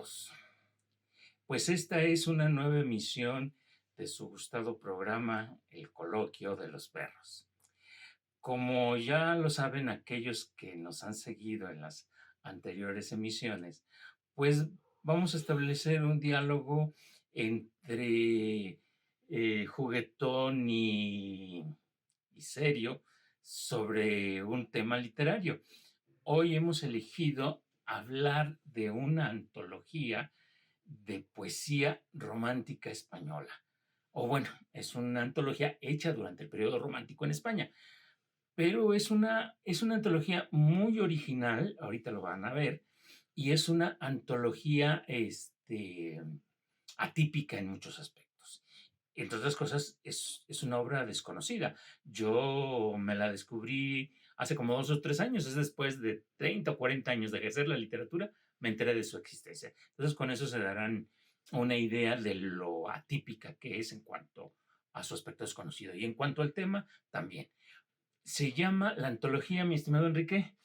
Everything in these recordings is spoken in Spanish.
todos. Pues esta es una nueva emisión de su gustado programa El Coloquio de los Perros. Como ya lo saben aquellos que nos han seguido en las anteriores emisiones, pues vamos a establecer un diálogo entre juguetón y serio sobre un tema literario. Hoy hemos elegido hablar de una antología de poesía romántica española. O bueno, es una antología hecha durante el periodo romántico en España, pero es una antología muy original, ahorita lo van a ver, y es una antología atípica en muchos aspectos. Entre otras cosas, es una obra desconocida. Yo me la descubrí hace como 2 o 3 años, es después de 30 o 40 años de ejercer la literatura, me enteré de su existencia. Entonces, con eso se darán una idea de lo atípica que es en cuanto a su aspecto desconocido. Y en cuanto al tema, también. Se llama la antología, mi estimado Enrique,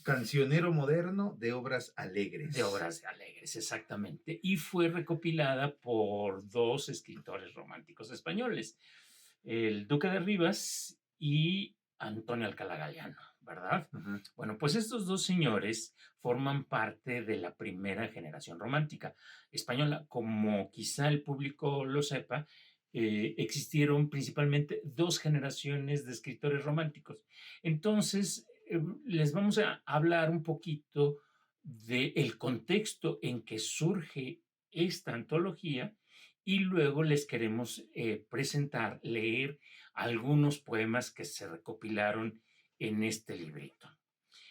Cancionero moderno de obras de alegres. obras alegres, exactamente. Y fue recopilada por dos escritores románticos españoles, el Duque de Rivas y Antonio Alcalá Galiano, ¿verdad? Ujú. Bueno, pues estos dos señores forman parte de la primera generación romántica española. Como quizá el público lo sepa, existieron principalmente dos generaciones de escritores románticos. Entonces, les vamos a hablar un poquito del contexto en que surge esta antología y luego les queremos presentar, leer algunos poemas que se recopilaron en este librito.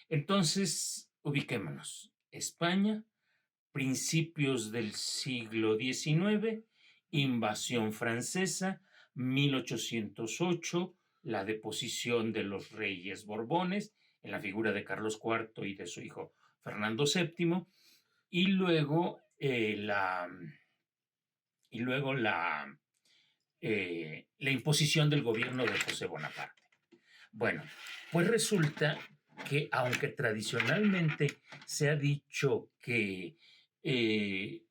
Entonces, ubiquémonos. España, principios del siglo XIX, invasión francesa, 1808, la deposición de los reyes Borbones en la figura de Carlos IV y de su hijo Fernando VII, y luego la imposición del gobierno de José Bonaparte. Bueno, pues resulta que aunque tradicionalmente se ha dicho que eh,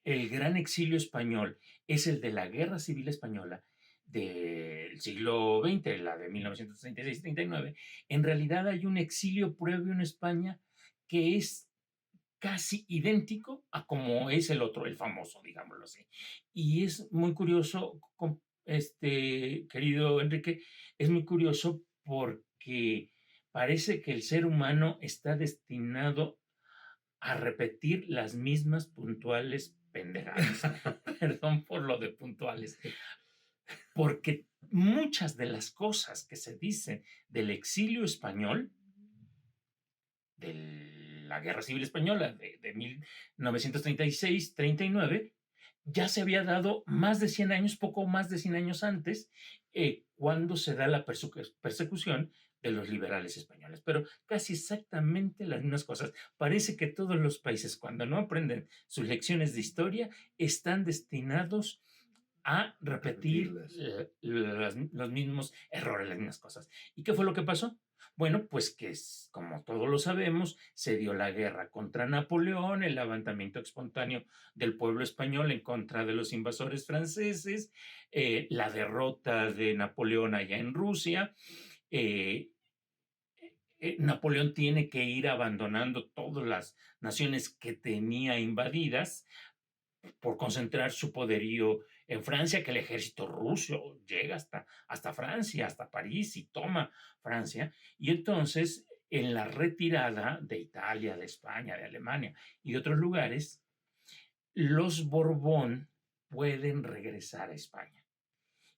el gran exilio español es el de la Guerra Civil Española del siglo XX, la de 1936-39, en realidad hay un exilio previo en España que es casi idéntico a como es el otro, el famoso, digámoslo así. Y es muy curioso, querido Enrique, es muy curioso porque parece que el ser humano está destinado a repetir las mismas puntuales pendejadas. Perdón por lo de puntuales, porque muchas de las cosas que se dicen del exilio español, de la Guerra Civil Española de 1936-39, ya se había dado más de 100 años, poco más de 100 años antes, cuando se da la persecución de los liberales españoles. Pero casi exactamente las mismas cosas. Parece que todos los países, cuando no aprenden sus lecciones de historia, están destinados a repetir los mismos errores, las mismas cosas. ¿Y qué fue lo que pasó? Bueno, pues que como todos lo sabemos, se dio la guerra contra Napoleón, el levantamiento espontáneo del pueblo español en contra de los invasores franceses, la derrota de Napoleón allá en Rusia. Napoleón tiene que ir abandonando todas las naciones que tenía invadidas por concentrar su poderío en Francia, que el ejército ruso llega hasta Francia, hasta París y toma Francia. Y entonces, en la retirada de Italia, de España, de Alemania y de otros lugares, los Borbón pueden regresar a España.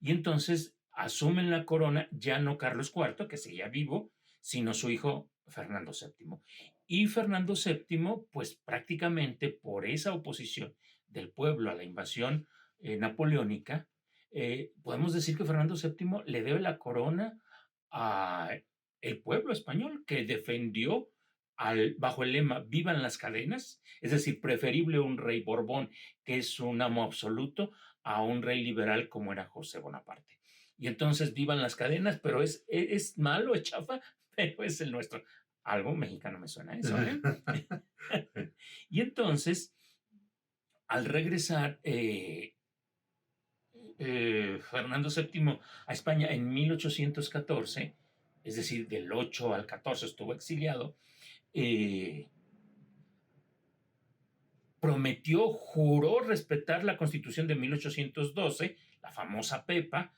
Y entonces asumen la corona ya no Carlos IV, que seguía vivo, sino su hijo Fernando VII. Y Fernando VII, pues prácticamente por esa oposición del pueblo a la invasión napoleónica, podemos decir que Fernando VII le debe la corona a el pueblo español que defendió bajo el lema "Vivan las cadenas", es decir, preferible un rey Borbón que es un amo absoluto a un rey liberal como era José Bonaparte. Y entonces vivan las cadenas, pero es malo, es chafa, pero es el nuestro. Algo mexicano me suena eso, ¿eh? Y entonces, al regresar Fernando VII a España en 1814, es decir, del 8 al 14 estuvo exiliado, eh, prometió, juró respetar la Constitución de 1812, la famosa Pepa,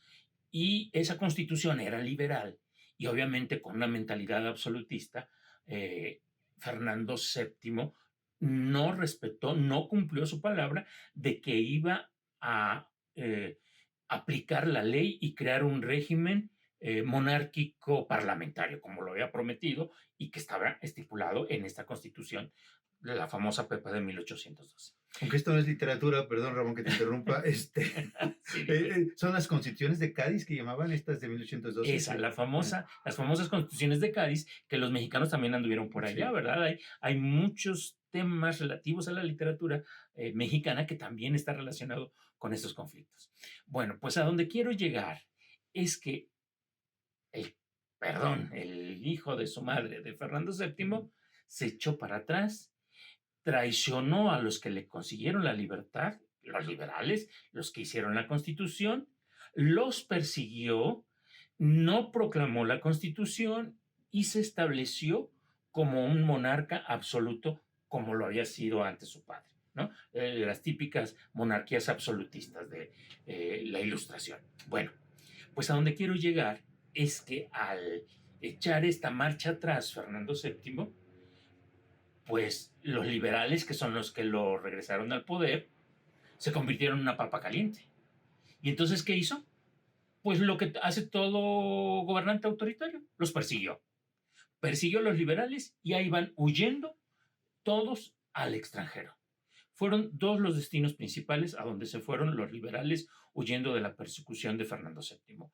y esa Constitución era liberal y obviamente con una mentalidad absolutista. Fernando VII no respetó, no cumplió su palabra de que iba a aplicar la ley y crear un régimen monárquico parlamentario, como lo había prometido y que estaba estipulado en esta Constitución, la famosa Pepa de 1812. Aunque esto no es literatura, perdón Ramón que te interrumpa, Sí, son las constituciones de Cádiz que llamaban estas de 1812. esa, las famosas constituciones de Cádiz, que los mexicanos también anduvieron por allá, Sí. ¿verdad? Hay muchos temas relativos a la literatura mexicana que también está relacionado con estos conflictos. Bueno, pues a donde quiero llegar es que el, el hijo de su madre, de Fernando VII, se echó para atrás, traicionó a los que le consiguieron la libertad, los liberales, los que hicieron la constitución, los persiguió, no proclamó la constitución y se estableció como un monarca absoluto como lo había sido antes su padre, ¿no? Las típicas monarquías absolutistas de la Ilustración. Bueno, pues a donde quiero llegar es que al echar esta marcha atrás Fernando VII, pues los liberales, que son los que lo regresaron al poder, se convirtieron en una papa caliente. ¿Y entonces qué hizo? Pues lo que hace todo gobernante autoritario, los persiguió. Persiguió a los liberales y ahí van huyendo todos al extranjero. Fueron dos los destinos principales a donde se fueron los liberales huyendo de la persecución de Fernando VII.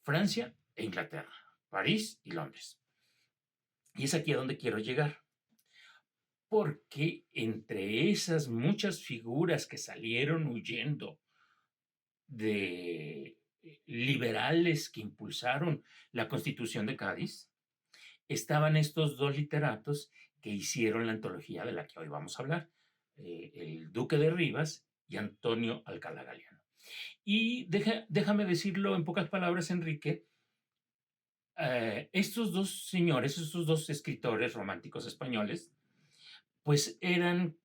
Francia e Inglaterra, París y Londres. Y es aquí a donde quiero llegar. Porque entre esas muchas figuras que salieron huyendo de liberales que impulsaron la Constitución de Cádiz, estaban estos dos literatos que hicieron la antología de la que hoy vamos a hablar, el Duque de Rivas y Antonio Alcalá Galiano. Y déjame decirlo en pocas palabras, Enrique, estos dos señores, estos dos escritores románticos españoles, pues eran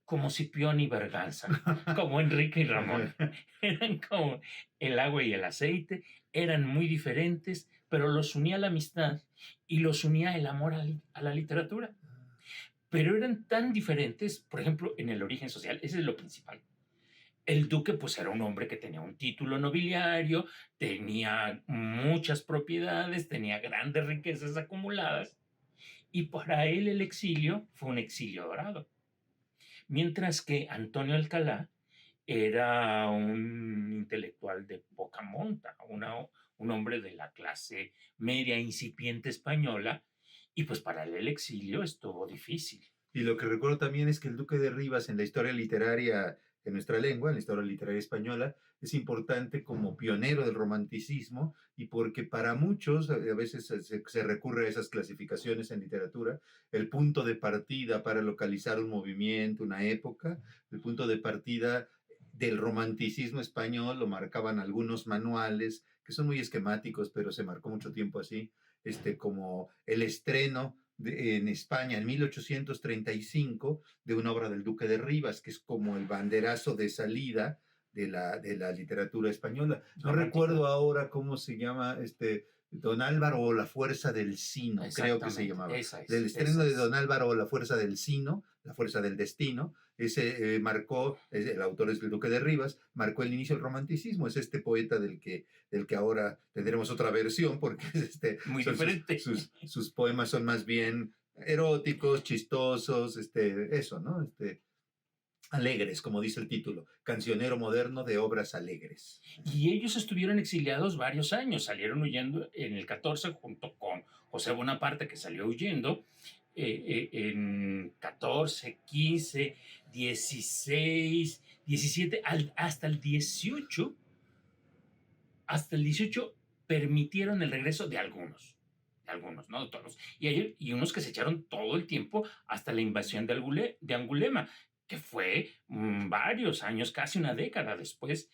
como Cipión y Berganza, como Enrique y Ramón. Eran como el agua y el aceite, eran muy diferentes, pero los unía la amistad y los unía el amor a la literatura. Pero eran tan diferentes, por ejemplo, en el origen social, ese es lo principal. El duque pues era un hombre que tenía un título nobiliario, tenía muchas propiedades, tenía grandes riquezas acumuladas, y para él el exilio fue un exilio dorado. Mientras que Antonio Alcalá era un intelectual de poca monta, un hombre de la clase media incipiente española, y pues para él el exilio estuvo difícil. Y lo que recuerdo también es que el Duque de Rivas en la historia literaria en nuestra lengua, en la historia literaria española, es importante como pionero del romanticismo y porque para muchos, a veces se recurre a esas clasificaciones en literatura, el punto de partida para localizar un movimiento, una época, el punto de partida del romanticismo español lo marcaban algunos manuales que son muy esquemáticos, pero se marcó mucho tiempo así, como el estreno en España en 1835 de una obra del Duque de Rivas, que es como el banderazo de salida de la literatura española. No recuerdo ahora cómo se llama, Don Álvaro o la Fuerza del Sino, creo que se llamaba. El estreno de Don Álvaro o la Fuerza del Sino, la Fuerza del Destino, ese marcó, el autor es el Duque de Rivas, marcó el inicio del romanticismo, es este poeta del que ahora tendremos otra versión, porque muy diferente. Sus poemas son más bien eróticos, chistosos, eso, ¿no? Alegres, como dice el título, cancionero moderno de obras alegres. Y ellos estuvieron exiliados varios años, salieron huyendo en el 14 junto con José Bonaparte, que salió huyendo, en 14, 15, 16, 17, hasta el 18 permitieron el regreso de algunos. algunos, no de todos. Y unos que se echaron todo el tiempo hasta la invasión de Angulema, que fue varios años, casi una década después,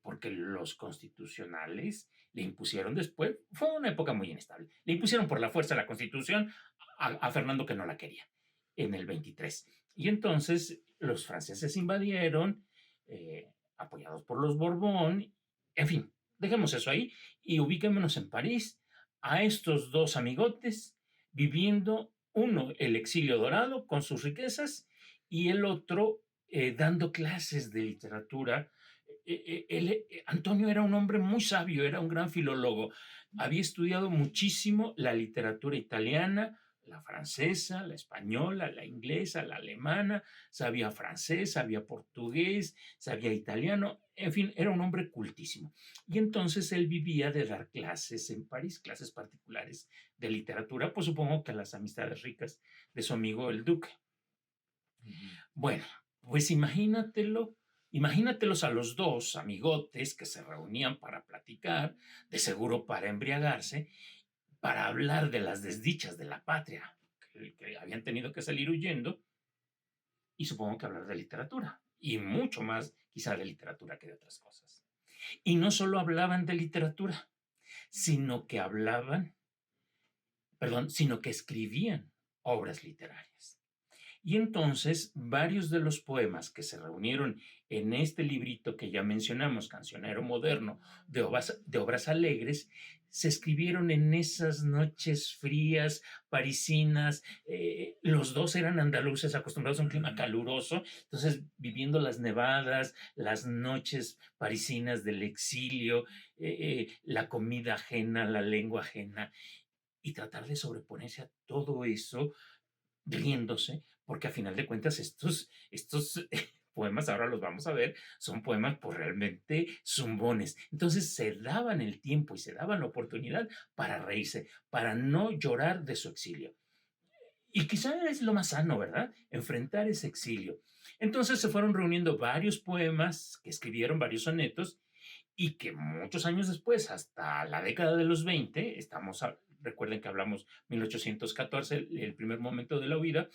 porque los constitucionales le impusieron después, fue una época muy inestable, le impusieron por la fuerza la constitución a Fernando, que no la quería, en el 23. Y entonces los franceses invadieron, apoyados por los Borbón, en fin, dejemos eso ahí y ubiquémonos en París, a estos dos amigotes viviendo, uno el exilio dorado con sus riquezas y el otro dando clases de literatura. Antonio era un hombre muy sabio, era un gran filólogo, había estudiado muchísimo la literatura italiana, la francesa, la española, la inglesa, la alemana, sabía francés, sabía portugués, sabía italiano, en fin, era un hombre cultísimo. Y entonces él vivía de dar clases en París, clases particulares de literatura, pues supongo que a las amistades ricas de su amigo el duque. Bueno, pues imagínatelos a los dos amigotes que se reunían para platicar, de seguro para embriagarse, para hablar de las desdichas de la patria, que habían tenido que salir huyendo, y supongo que hablar de literatura, y mucho más quizá de literatura que de otras cosas. Y no solo hablaban de literatura, sino que sino que escribían obras literarias. Y entonces varios de los poemas que se reunieron en este librito que ya mencionamos, Cancionero Moderno, de obras alegres, se escribieron en esas noches frías, parisinas. Los dos eran andaluces acostumbrados a un clima caluroso, entonces viviendo las nevadas, las noches parisinas del exilio, la comida ajena, la lengua ajena, y tratar de sobreponerse a todo eso riéndose, porque a final de cuentas estos poemas, ahora los vamos a ver, son poemas pues realmente zumbones. Entonces se daban el tiempo y se daban la oportunidad para reírse, para no llorar de su exilio. Y quizá es lo más sano, ¿verdad? Enfrentar ese exilio. Entonces se fueron reuniendo varios poemas que escribieron, varios sonetos, y que muchos años después, hasta la década de los 20, recuerden que hablamos 1814, el primer momento de la huida,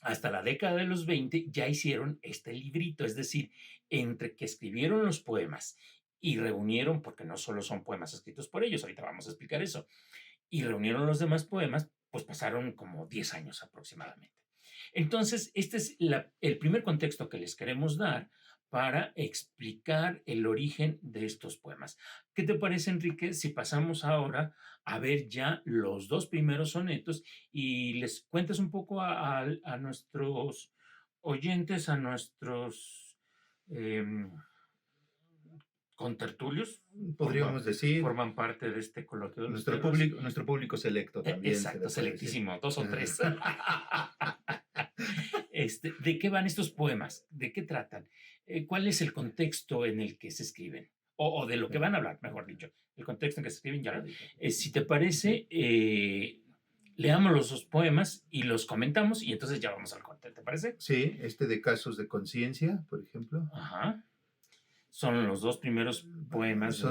hasta la década de los 20 ya hicieron este librito, es decir, entre que escribieron los poemas y reunieron, porque no solo son poemas escritos por ellos, ahorita vamos a explicar eso, y reunieron los demás poemas, pues pasaron como 10 años aproximadamente. Entonces, este es el primer contexto que les queremos dar para explicar el origen de estos poemas. ¿Qué te parece, Enrique, si pasamos ahora a ver ya los dos primeros sonetos y les cuentas un poco a nuestros oyentes, a nuestros eh, contertulios, Podríamos decir, forman parte de este coloquio de los nuestro público selecto también. Exacto, selectísimo, 2 o 3. ¿De qué van estos poemas? ¿De qué tratan? ¿Cuál es el contexto en el que se escriben? O de lo que van a hablar, mejor dicho. El contexto en que se escriben ya. Si te parece, leamos los dos poemas y los comentamos y entonces ya vamos al contexto, ¿te parece? Sí, de Casos de Conciencia, por ejemplo. Ajá. Son los dos primeros poemas.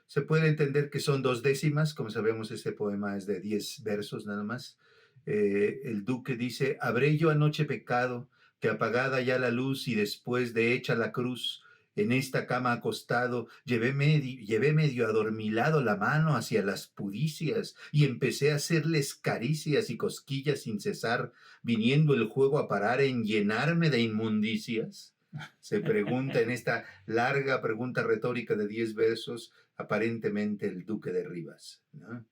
Se puede entender que son 2 décimas, como sabemos ese poema es de 10 versos nada más. El duque dice: habré yo anoche pecado, que apagada ya la luz y después de hecha la cruz, en esta cama acostado, llevé medio adormilado la mano hacia las pudicias y empecé a hacerles caricias y cosquillas sin cesar, viniendo el juego a parar en llenarme de inmundicias. Se pregunta en esta larga pregunta retórica de 10 versos, aparentemente el duque de Rivas, ¿no?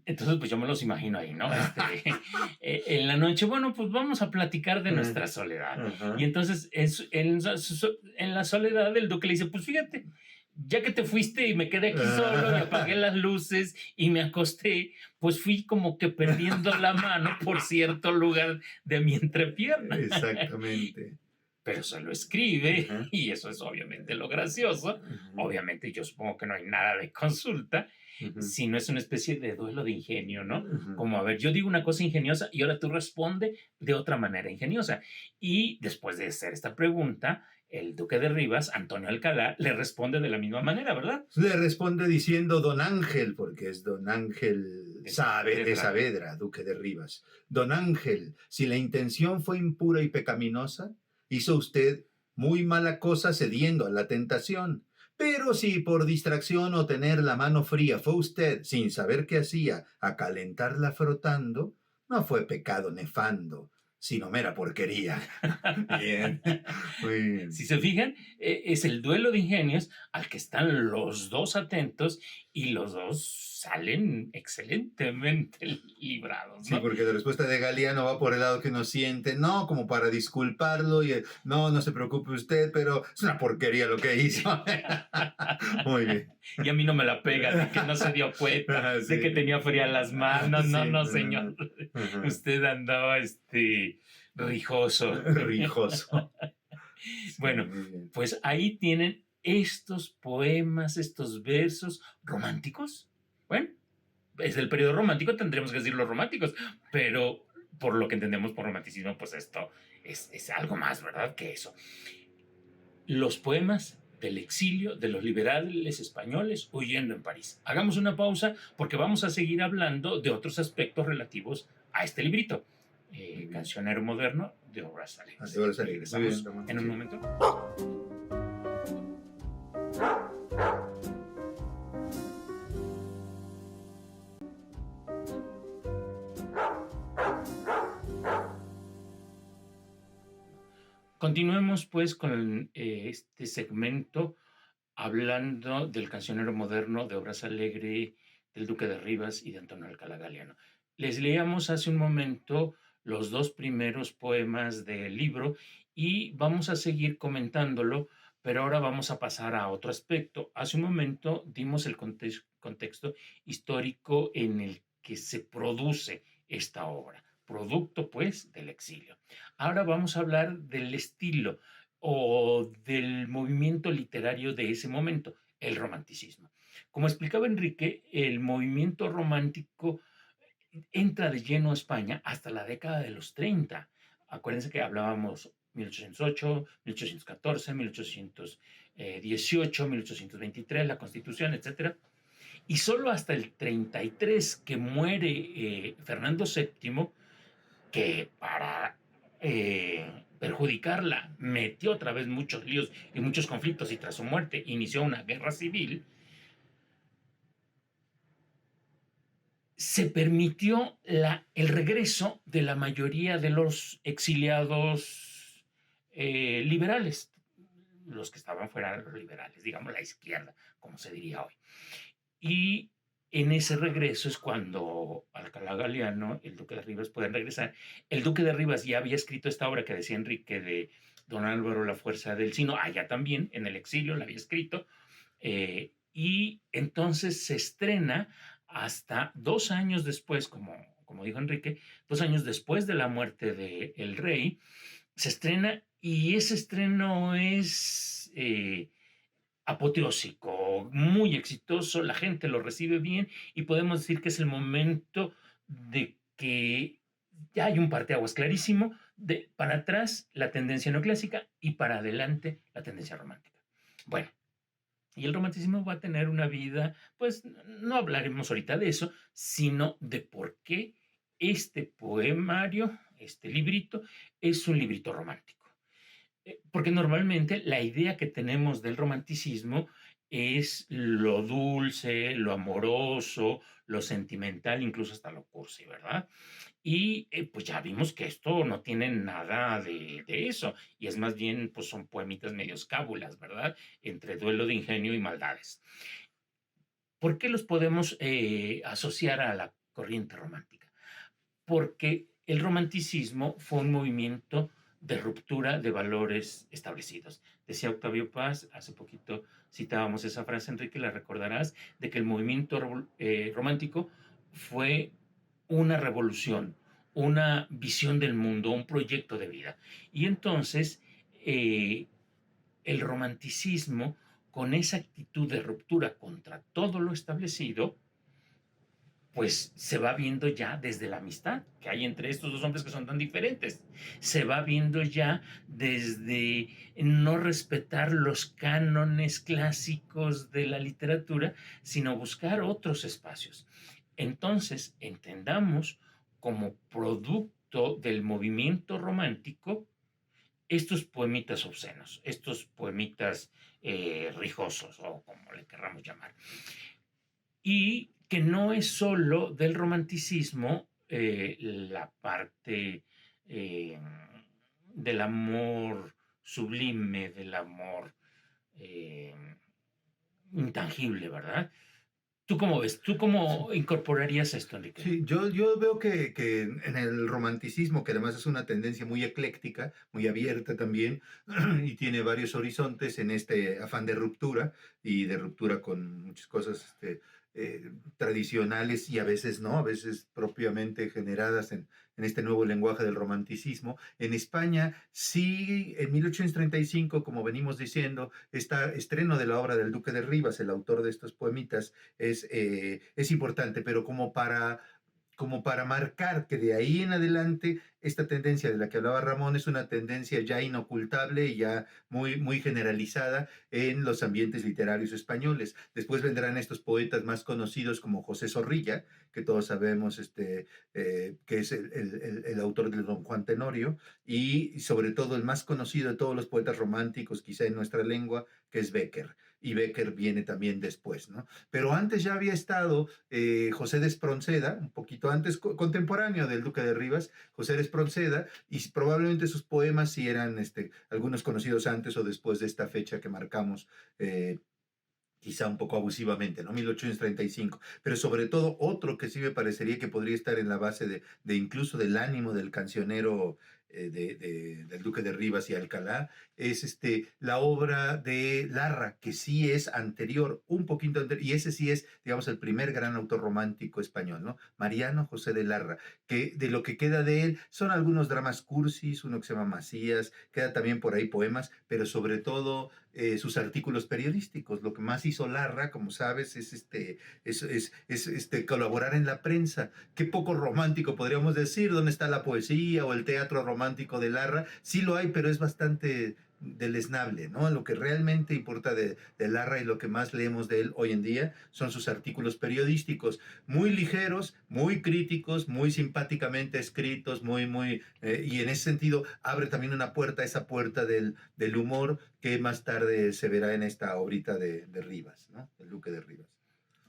Entonces, pues yo me los imagino ahí, ¿no? En la noche, bueno, pues vamos a platicar de nuestra soledad. Y entonces, en la soledad, el duque le dice: pues fíjate, ya que te fuiste y me quedé aquí solo y apagué las luces y me acosté, pues fui como que perdiendo la mano por cierto lugar de mi entrepierna. Exactamente. Pero se lo escribe, y eso es obviamente lo gracioso. Obviamente yo supongo que no hay nada de consulta, sino es una especie de duelo de ingenio, ¿no? Como, a ver, yo digo una cosa ingeniosa y ahora tú responde de otra manera ingeniosa. Y después de hacer esta pregunta, el duque de Rivas, Antonio Alcalá, le responde de la misma manera, ¿verdad? Le responde diciendo don Ángel, porque es don Ángel de Saavedra, duque de Rivas. Don Ángel, si la intención fue impura y pecaminosa, hizo usted muy mala cosa cediendo a la tentación. Pero si por distracción o tener la mano fría fue usted, sin saber qué hacía, a calentarla frotando, no fue pecado nefando, sino mera porquería. Bien, muy bien. Si se fijan, es el duelo de ingenios al que están los dos atentos y los dos salen excelentemente librados, Sí, ¿no? porque la respuesta de Galeano va por el lado que uno siente, no, como para disculparlo y no, no se preocupe usted, pero es una porquería lo que hizo. Muy bien. Y a mí no me la pega de que no se dio cuenta, de que Sí, tenía frías las manos. No, sí, no, no, no, señor. no. Ajá. Usted andaba rijoso. Rijoso. Sí, Bueno, muy bien. pues ahí tienen estos poemas, estos versos románticos. Bueno, es el periodo romántico, tendremos que decir los románticos, pero por lo que entendemos por romanticismo, pues esto es algo más, ¿verdad? Que eso. Los poemas del exilio de los liberales españoles huyendo en París. Hagamos una pausa porque vamos a seguir hablando de otros aspectos relativos a este librito. Muy bien. Cancionero moderno de Obras Alegres. De Obras Alegres. Muy bien, Regresamos Ramón. en un Sí. momento. Continuemos pues con este segmento hablando del cancionero moderno de Obras Alegre, del Duque de Rivas y de Antonio Alcalá Galiano. Les leíamos hace un momento los dos primeros poemas del libro y vamos a seguir comentándolo, pero ahora vamos a pasar a otro aspecto. Hace un momento dimos el contexto histórico en el que se produce esta obra, producto pues del exilio. Ahora vamos a hablar del estilo o del movimiento literario de ese momento, el romanticismo. Como explicaba Enrique, el movimiento romántico entra de lleno a España hasta la década de los 30. Acuérdense que hablábamos 1808, 1814, 1818, 1823, la Constitución, etcétera. Y solo hasta el 33 que muere Fernando VII, que para perjudicarla metió otra vez muchos líos y muchos conflictos y tras su muerte inició una guerra civil, se permitió el regreso de la mayoría de los exiliados liberales, los que estaban fuera de los liberales, digamos la izquierda, como se diría hoy. Y en ese regreso es cuando Alcalá Galiano, el duque de Rivas, pueden regresar. El duque de Rivas ya había escrito esta obra que decía Enrique de Don Álvaro, La Fuerza del Sino, allá también, en el exilio, la había escrito. Y entonces se estrena hasta 2 años después, como dijo Enrique, 2 años después de la muerte del rey, se estrena y ese estreno es apoteósico, muy exitoso, la gente lo recibe bien y podemos decir que es el momento de que ya hay un parteaguas clarísimo de para atrás la tendencia neoclásica y para adelante la tendencia romántica. Bueno, y el romanticismo va a tener una vida, pues no hablaremos ahorita de eso, sino de por qué este poemario, este librito, es un librito romántico. Porque normalmente la idea que tenemos del romanticismo es lo dulce, lo amoroso, lo sentimental, incluso hasta lo cursi, ¿verdad? Y pues ya vimos que esto no tiene nada de eso, y es más bien, pues son poemitas medios cábulas, ¿verdad? Entre duelo de ingenio y maldades. ¿Por qué los podemos asociar a la corriente romántica? Porque el romanticismo fue un movimiento de ruptura de valores establecidos. Decía Octavio Paz, hace poquito citábamos esa frase, Enrique, la recordarás, de que el movimiento romántico fue una revolución, una visión del mundo, un proyecto de vida. Y entonces, el romanticismo, con esa actitud de ruptura contra todo lo establecido, pues se va viendo ya desde la amistad que hay entre estos dos hombres que son tan diferentes. Se va viendo ya desde no respetar los cánones clásicos de la literatura, sino buscar otros espacios. Entonces, entendamos como producto del movimiento romántico estos poemitas obscenos, estos poemitas rijosos o como le querramos llamar. Y que no es solo del romanticismo la parte eh, del amor sublime, del amor eh, intangible, ¿verdad? ¿Tú cómo ves? ¿Tú Sí. cómo incorporarías esto, Enrique? Sí, yo veo que en el romanticismo, que además es una tendencia muy ecléctica, muy abierta también, y tiene varios horizontes en este afán y de ruptura con muchas cosas tradicionales y a veces no, a veces propiamente generadas en este nuevo lenguaje del romanticismo. En España, sí, en 1835, como venimos diciendo, este estreno de la obra del Duque de Rivas, el autor de estos poemitas, es importante, pero como para marcar que de ahí en adelante esta tendencia de la que hablaba Ramón es una tendencia ya inocultable y ya muy generalizada en los ambientes literarios españoles. Después vendrán estos poetas más conocidos como José Zorrilla, que todos sabemos que es el autor de Don Juan Tenorio, y sobre todo el más conocido de todos los poetas románticos, quizá en nuestra lengua, que es Bécquer. Y Bécquer viene también después, ¿no? Pero antes ya había estado José de Espronceda, un poquito antes, contemporáneo del Duque de Rivas, José de Espronceda, y probablemente sus poemas sí eran algunos conocidos antes o después de esta fecha que marcamos, quizá un poco abusivamente, ¿no? 1835, pero sobre todo otro que sí me parecería que podría estar en la base de incluso del ánimo del cancionero del Duque de Rivas y Alcalá, es la obra de Larra, que sí es anterior, un poquito anterior, y ese sí es, digamos, el primer gran autor romántico español, ¿no? Mariano José de Larra, que de lo que queda de él son algunos dramas cursis, uno que se llama Macías, queda también por ahí poemas, pero sobre todo sus artículos periodísticos. Lo que más hizo Larra, como sabes, es colaborar en la prensa. Qué poco romántico podríamos decir, ¿dónde está la poesía o el teatro romántico de Larra? Sí lo hay, pero es bastante deleznable, ¿no? Lo que realmente importa de Larra y lo que más leemos de él hoy en día son sus artículos periodísticos, muy ligeros, muy críticos, muy simpáticamente escritos, y en ese sentido abre también una puerta, esa puerta del humor que más tarde se verá en esta obrita de Rivas, ¿no? El Duque de Rivas.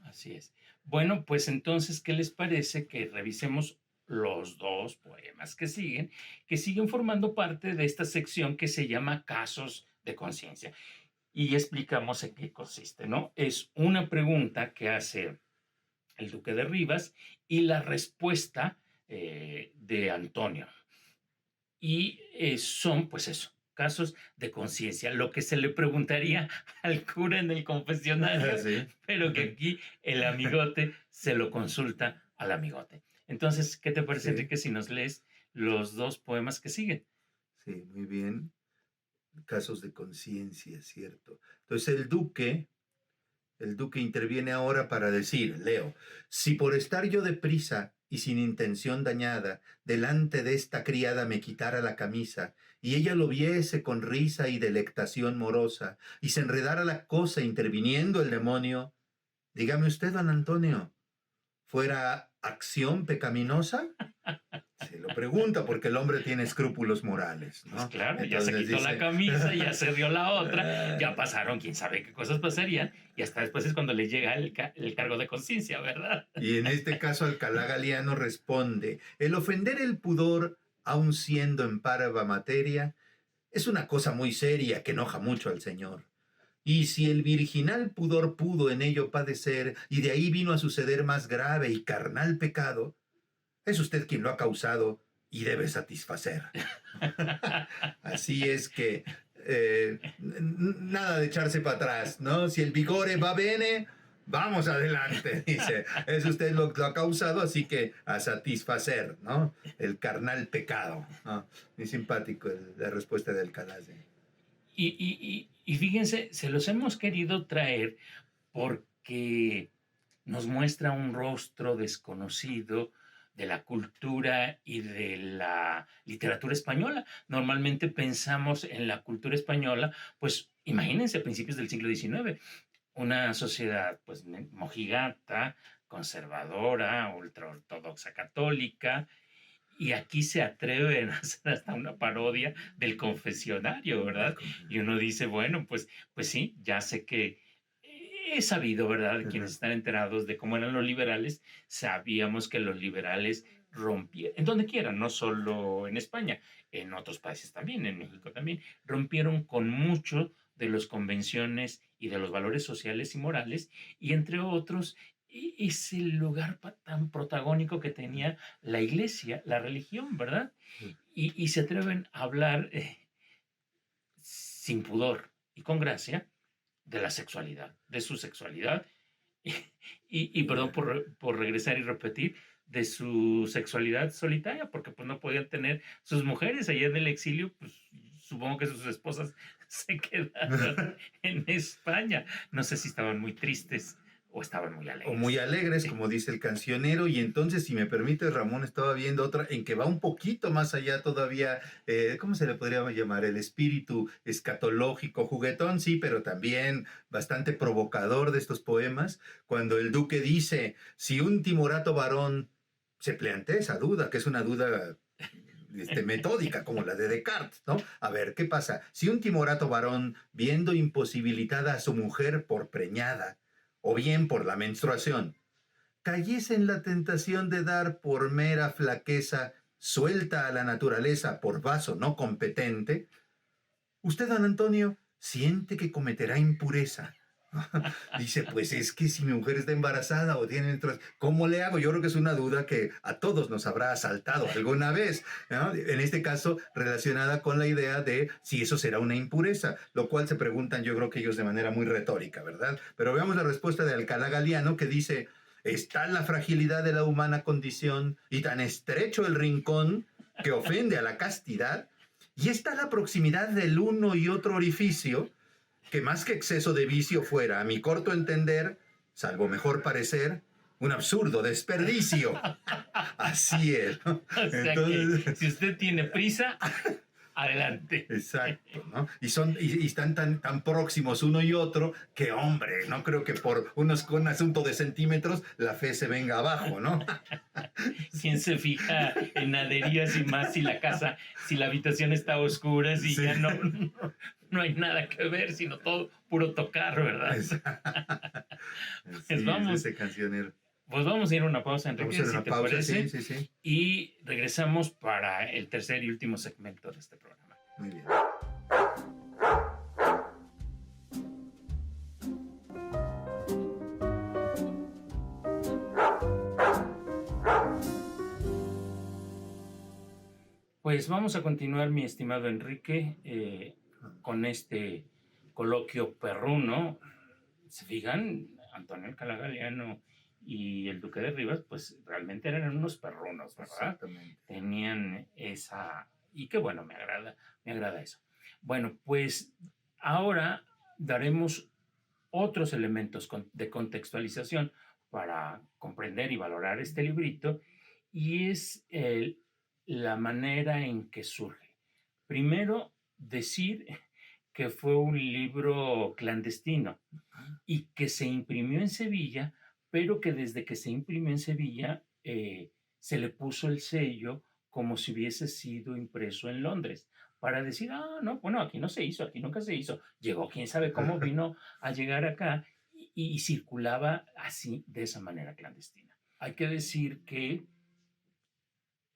Así es. Bueno, pues entonces, ¿qué les parece que revisemos los dos poemas que siguen formando parte de esta sección que se llama Casos de Conciencia? Y explicamos en qué consiste, ¿no? Es una pregunta que hace el Duque de Rivas y la respuesta de Antonio. Y son, pues eso, casos de conciencia, lo que se le preguntaría al cura en el confesionario, Sí. pero que aquí el amigote se lo consulta al amigote. Entonces, ¿qué te parece, Sí, Enrique, si nos lees los dos poemas que siguen? sí, muy bien. Casos de conciencia, cierto. Entonces el duque interviene ahora para decir, leo, si por estar yo deprisa y sin intención dañada, delante de esta criada me quitara la camisa, y ella lo viese con risa y delectación morosa, y se enredara la cosa interviniendo el demonio, dígame usted, don Antonio, ¿fuera acción pecaminosa? Se lo pregunta porque el hombre tiene escrúpulos morales, Pues ¿no? claro, ya se Entonces quitó la dice, camisa, ya se dio la otra, ya pasaron quién sabe qué cosas pasarían, y hasta después es cuando le llega el cargo de conciencia, ¿verdad? y en este caso Alcalá Galiano responde, el ofender el pudor, aun siendo en parva materia, es una cosa muy seria que enoja mucho al Señor. Y si el virginal pudor pudo en ello padecer, y de ahí vino a suceder más grave y carnal pecado, es usted quien lo ha causado y debe satisfacer. Así es que nada de echarse para atrás, ¿no? Si el vigore va bene, vamos adelante, dice. Es usted lo ha causado, así que a satisfacer, ¿no? El carnal pecado, ¿no? Muy simpático la respuesta de Alcalá. ¿Sí? Y fíjense, se los hemos querido traer porque nos muestra un rostro desconocido de la cultura y de la literatura española. Normalmente pensamos en la cultura española, pues imagínense a principios del siglo XIX, una sociedad pues mojigata, conservadora, ultraortodoxa católica, y aquí se atreven a hacer hasta una parodia del confesionario, ¿verdad? Y uno dice, bueno, pues sí, ya sé que he sabido, ¿verdad? Quienes Ajá. están enterados de cómo eran los liberales, sabíamos que los liberales rompieron, en donde quiera, no solo en España, en otros países también, en México también, rompieron con mucho de las convenciones y de los valores sociales y morales, y entre otros, es el lugar tan protagónico que tenía la iglesia, la religión, ¿verdad? Y se atreven a hablar sin pudor y con gracia de la sexualidad, de su sexualidad, y perdón por regresar y repetir, de su sexualidad solitaria, porque pues no podían tener sus mujeres allá en el exilio, pues supongo que sus esposas se quedaron en España. No sé si estaban muy tristes o estaban muy O muy alegres. alegres, como dice el cancionero, y entonces, si me permite, Ramón, estaba viendo otra en que va un poquito más allá todavía, ¿cómo se le podría llamar? El espíritu escatológico, juguetón, sí, pero también bastante provocador de estos poemas, cuando el duque dice, si un timorato varón se plantea esa duda, que es una duda metódica, como la de Descartes, ¿no? A ver, ¿qué pasa? Si un timorato varón, viendo imposibilitada a su mujer por preñada, o bien por la menstruación, cayese en la tentación de dar por mera flaqueza suelta a la naturaleza por vaso no competente, usted, don Antonio, siente que cometerá impureza. Dice, pues es que si mi mujer está embarazada o tiene, ¿cómo le hago? Yo creo que es una duda que a todos nos habrá asaltado alguna vez, ¿no? En este caso, relacionada con la idea de si eso será una impureza, lo cual se preguntan yo creo que ellos de manera muy retórica, ¿verdad? Pero veamos la respuesta de Alcalá Galiano, que dice, está la fragilidad de la humana condición y tan estrecho el rincón que ofende a la castidad, y está la proximidad del uno y otro orificio, que más que exceso de vicio fuera, a mi corto entender, salvo mejor parecer, un absurdo desperdicio. Así es, ¿no? O sea que Entonces, si usted tiene prisa, adelante. exacto, ¿no? Y están tan próximos uno y otro que, hombre, no creo que por un asunto de centímetros la fe se venga abajo, ¿no? ¿Quién se fija en naderías y más si la casa, si la habitación está a oscuras y Sí. ya no hay nada que ver, sino todo puro tocar, ¿verdad? Pues Así es, vamos, ese cancionero. pues vamos a ir a una pausa, Vamos Enrique, a hacer si una te pausa, sí, parece, sí, sí. y regresamos para el tercer y último segmento de este programa. Muy bien. Pues vamos a continuar, mi estimado Enrique, con este coloquio perruno. ¿Se fijan? Antonio Alcalá Galiano y el Duque de Rivas, pues realmente eran unos perrunos, ¿verdad? Exactamente. Tenían esa... Y qué bueno, me agrada eso. Bueno, pues ahora daremos otros elementos de contextualización para comprender y valorar este librito, y es la manera en que surge. Primero, decir que fue un libro clandestino y que se imprimió en Sevilla, pero que desde que se imprimió en Sevilla se le puso el sello como si hubiese sido impreso en Londres, para decir, ah, no, bueno, aquí no se hizo, aquí nunca se hizo. Llegó, quién sabe cómo vino a llegar acá y circulaba así, de esa manera clandestina. Hay que decir que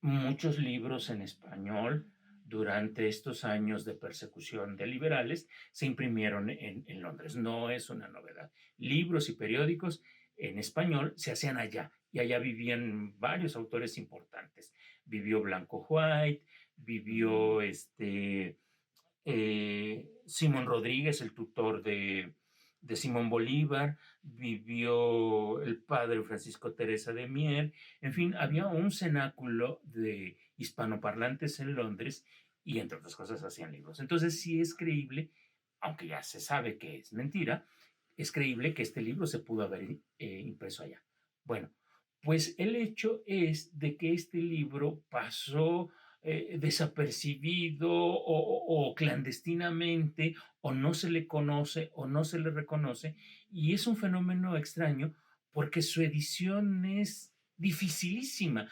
muchos libros en español durante estos años de persecución de liberales se imprimieron en Londres. No es una novedad. Libros y periódicos en español se hacían allá y allá vivían varios autores importantes. Vivió Blanco White, vivió Simón Rodríguez, el tutor de Simón Bolívar, vivió el padre Francisco Teresa de Mier, en fin, había un cenáculo de hispanoparlantes en Londres y entre otras cosas hacían libros. Entonces sí es creíble, aunque ya se sabe que es mentira, es creíble que este libro se pudo haber impreso allá. Bueno, pues el hecho es de que este libro pasó desapercibido o clandestinamente, o no se le conoce o no se le reconoce, y es un fenómeno extraño porque su edición es dificilísima.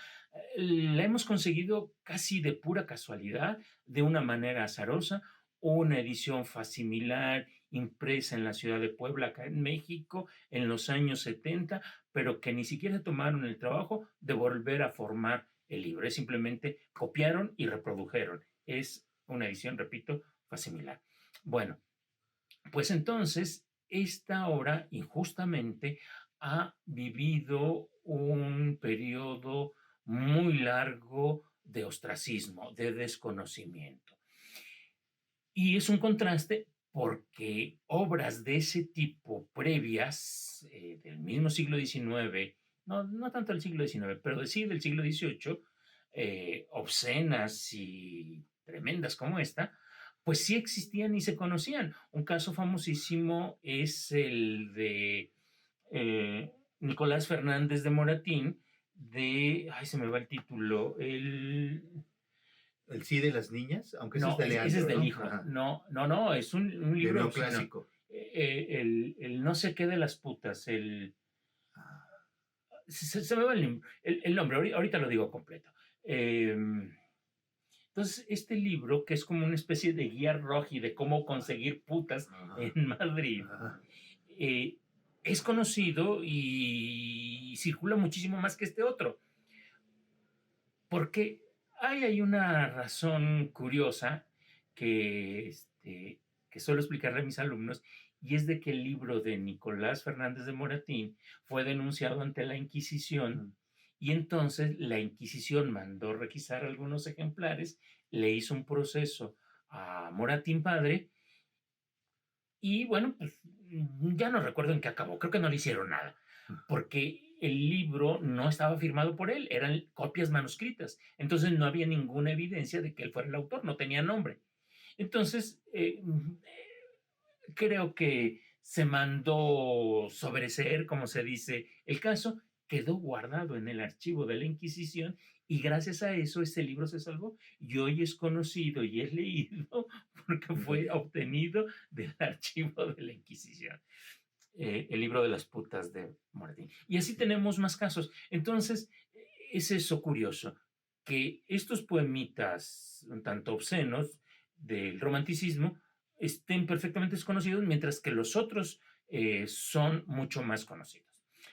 La hemos conseguido casi de pura casualidad, de una manera azarosa, una edición facsimilar impresa en la ciudad de Puebla, acá en México, en los años 70, pero que ni siquiera tomaron el trabajo de volver a formar el libro. Es simplemente copiaron y reprodujeron. Es una edición, repito, facsimilar. Bueno, pues entonces, esta obra injustamente ha vivido un periodo muy largo de ostracismo, de desconocimiento. Y es un contraste porque obras de ese tipo previas, del mismo siglo XIX, no tanto del siglo XIX, pero sí del siglo XVIII, obscenas y tremendas como esta, pues sí existían y se conocían. Un caso famosísimo es el de Nicolás Fernández de Moratín, ay, se me va el título, El sí de las niñas, aunque ese es no, de ese es Leandro, del ¿no? hijo. Ajá. No, es un De libro obsceno. neoclásico. El no sé qué de las putas, Ah, se me va el nombre, ahorita lo digo completo. Entonces, este libro, que es como una especie de guía roji de cómo conseguir putas ajá, en Madrid, ajá. eh, es conocido y circula muchísimo más que este otro. Porque hay una razón curiosa que, que suelo explicarle a mis alumnos, y es de que el libro de Nicolás Fernández de Moratín fue denunciado ante la Inquisición, Mm. y entonces la Inquisición mandó requisar algunos ejemplares, le hizo un proceso a Moratín padre, y bueno, pues ya no recuerdo en qué acabó, creo que no le hicieron nada, porque el libro no estaba firmado por él, eran copias manuscritas, entonces no había ninguna evidencia de que él fuera el autor, no tenía nombre. Entonces, creo que se mandó sobreseer, como se dice, el caso, quedó guardado en el archivo de la Inquisición y gracias a eso ese libro se salvó y hoy es conocido y es leído porque fue obtenido del archivo de la Inquisición. El libro de las putas de Moratín. Y así tenemos más casos. Entonces, es eso curioso, que estos poemitas un tanto obscenos del romanticismo estén perfectamente desconocidos, mientras que los otros son mucho más conocidos.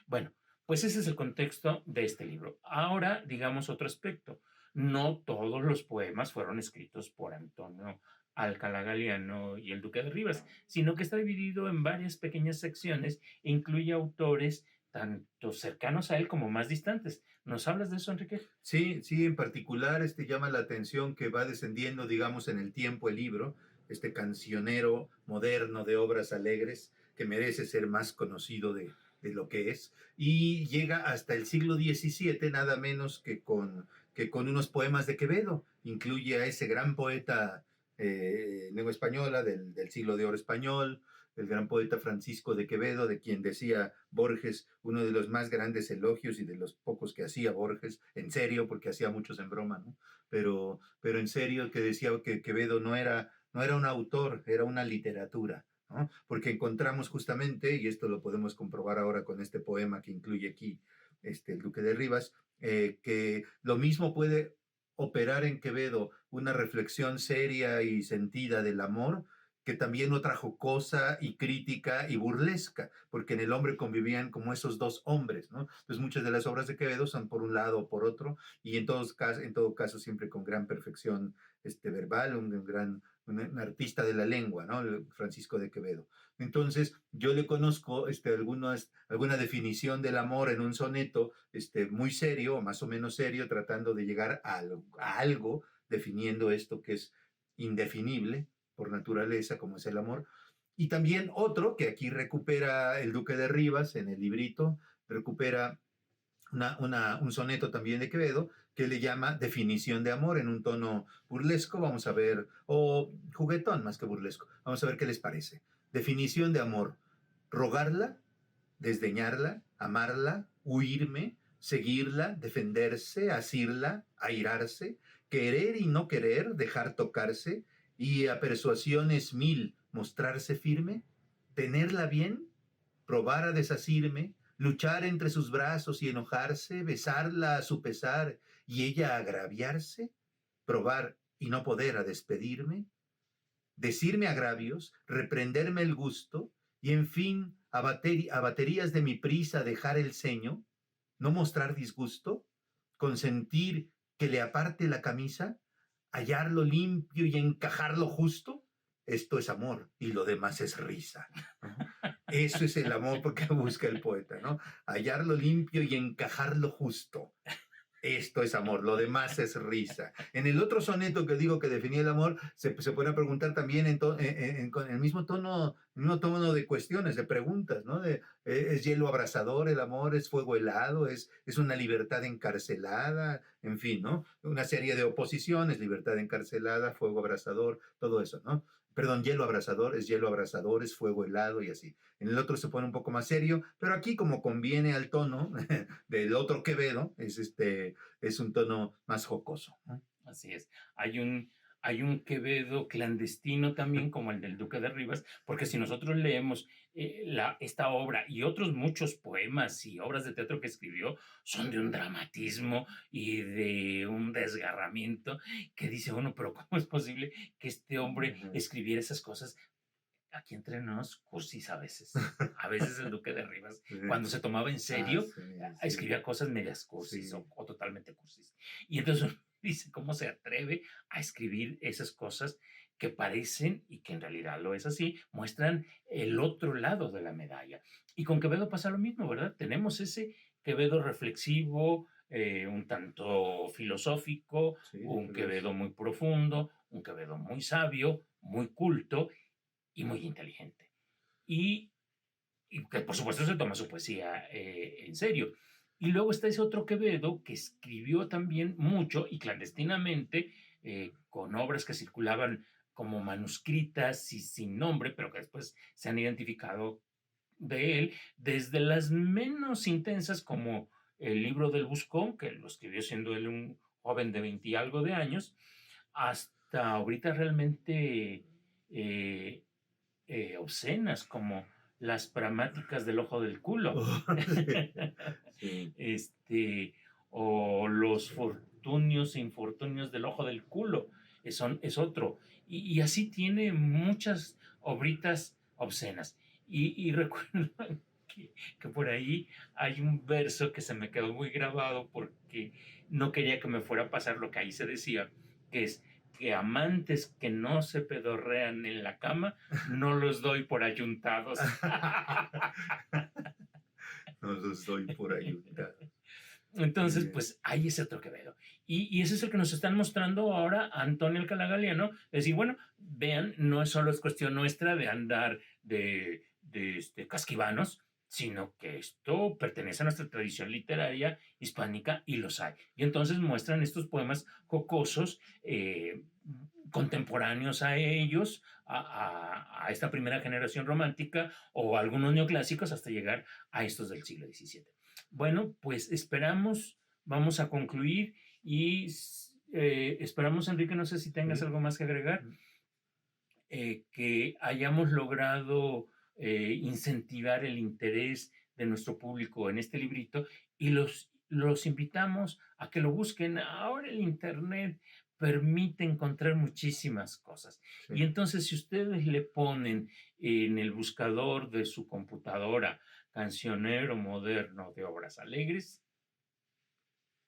Bueno, pues ese es el contexto de este libro. Ahora, digamos otro aspecto. No todos los poemas fueron escritos por Antonio Alcalá Galiano y el Duque de Rivas, sino que está dividido en varias pequeñas secciones e incluye autores tanto cercanos a él como más distantes. ¿Nos hablas de eso, Enrique? Sí, sí, en particular llama la atención que va descendiendo, digamos, en el tiempo el libro, este cancionero moderno de obras alegres que merece ser más conocido de lo que es, y llega hasta el siglo XVII, nada menos que con unos poemas de Quevedo. Incluye a ese gran poeta lengua española del siglo de oro español, el gran poeta Francisco de Quevedo, de quien decía Borges, uno de los más grandes elogios y de los pocos que hacía Borges, en serio, porque hacía muchos en broma, ¿no? Pero en serio, que decía que Quevedo no era un autor, era una literatura, ¿no? Porque encontramos justamente, y esto lo podemos comprobar ahora con este poema que incluye aquí el Duque de Rivas, que lo mismo puede operar en Quevedo una reflexión seria y sentida del amor, que también otra jocosa y crítica y burlesca, porque en el hombre convivían como esos dos hombres, ¿no? Entonces muchas de las obras de Quevedo son por un lado o por otro, y en todo caso siempre con gran perfección verbal, un artista de la lengua, ¿no? Francisco de Quevedo. Entonces, yo le conozco alguna definición del amor en un soneto muy serio, más o menos serio, tratando de llegar a algo, definiendo esto que es indefinible por naturaleza, como es el amor. Y también otro que aquí recupera el Duque de Rivas en el librito, recupera un soneto también de Quevedo, que le llama Definición de Amor en un tono burlesco, vamos a ver, o juguetón más que burlesco. Vamos a ver qué les parece. Definición de amor. rogarla, desdeñarla, amarla, huirme, seguirla, defenderse, asirla, airarse, querer y no querer, dejar tocarse, y a persuasiones mil mostrarse firme, tenerla bien, probar a desasirme, luchar entre sus brazos y enojarse, besarla a su pesar y ella agraviarse, probar y no poder a despedirme, decirme agravios, reprenderme el gusto, y en fin, a baterías de mi prisa dejar el ceño, no mostrar disgusto, consentir que le aparte la camisa, hallarlo limpio y encajarlo justo, esto es amor y lo demás es risa. ¿No? Eso es el amor porque busca el poeta, ¿no? Hallarlo limpio y encajarlo justo. Esto es amor, lo demás es risa. En el otro soneto que digo que definía el amor, se puede preguntar también con el mismo tono de cuestiones, de preguntas, ¿no? ¿Es hielo abrasador el amor? ¿Es fuego helado? ¿Es una libertad encarcelada? En fin, ¿no? Una serie de oposiciones, libertad encarcelada, fuego abrasador, todo eso, ¿no? Perdón, hielo abrasador, es fuego helado y así. En el otro se pone un poco más serio, pero aquí como conviene al tono del otro Quevedo, es un tono más jocoso, ¿no? Así es. Hay un Quevedo clandestino también, como el del Duque de Rivas, porque si nosotros leemos esta obra y otros muchos poemas y obras de teatro que escribió, son de un dramatismo y de un desgarramiento que dice uno, pero ¿cómo es posible que este hombre escribiera esas cosas? Aquí entre nos, cursis a veces. A veces el Duque de Rivas, Sí. cuando se tomaba en serio, Sí. escribía cosas medias cursis Sí. o totalmente cursis. Y entonces uno dice, ¿cómo se atreve a escribir esas cosas que parecen, y que en realidad lo es así, muestran el otro lado de la medalla? Y con Quevedo pasa lo mismo, ¿verdad? Tenemos ese Quevedo reflexivo, un tanto filosófico, Sí, un Quevedo muy profundo, un Quevedo muy sabio, muy culto y muy inteligente. Y, y que por supuesto se toma su poesía en serio. Y luego está ese otro Quevedo que escribió también mucho y clandestinamente, con obras que circulaban como manuscritas y sin nombre, pero que después se han identificado de él, desde las menos intensas como el libro del Buscón, que lo escribió siendo él un joven de 20 y algo de años, hasta ahorita realmente eh, obscenas como las pramáticas del ojo del culo. Oh, sí. este, o los fortunios e infortunios del ojo del culo, es otro. Y así tiene muchas obritas obscenas. Y recuerdo que por ahí hay un verso que se me quedó muy grabado porque no quería que me fuera a pasar lo que ahí se decía, que es que amantes que no se pedorrean en la cama, no los doy por ayuntados. No los doy por ayudados. Entonces, pues ahí es otro Quevedo. Y ese es el que nos están mostrando ahora Antonio Alcalá Galiano. Es decir, bueno, vean, no solo es cuestión nuestra de andar de casquivanos, sino que esto pertenece a nuestra tradición literaria hispánica y los hay. Y entonces muestran estos poemas jocosos, contemporáneos a ellos, a esta primera generación romántica o algunos neoclásicos hasta llegar a estos del siglo XVII. Bueno, pues esperamos, vamos a concluir y esperamos, Enrique, no sé si tengas algo más que agregar, que hayamos logrado incentivar el interés de nuestro público en este librito y los invitamos a que lo busquen. Ahora el Internet permite encontrar muchísimas cosas. Sí. Y entonces, si ustedes le ponen en el buscador de su computadora Cancionero Moderno de Obras Alegres,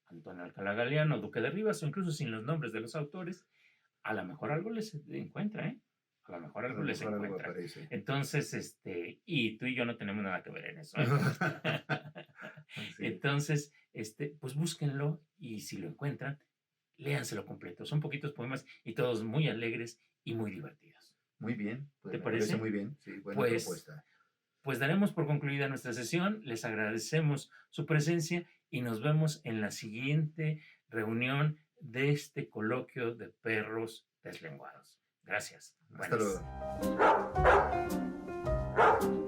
Antonio Alcalá Galiano, Duque de Rivas, o incluso sin los nombres de los autores, a lo mejor algo les encuentra, ¿eh? A lo mejor algo les encuentra. Aparece. Entonces, y tú y yo no tenemos nada que ver en eso, ¿eh? Sí. Entonces, pues búsquenlo y si lo encuentran, léanselo completo. Son poquitos poemas y todos muy alegres y muy divertidos. Muy bien. Pues ¿Te me parece? muy bien. Sí, buena Pues, propuesta. Pues daremos por concluida nuestra sesión. Les agradecemos su presencia y nos vemos en la siguiente reunión de este coloquio de perros deslenguados. Gracias. Hasta Buenas. luego.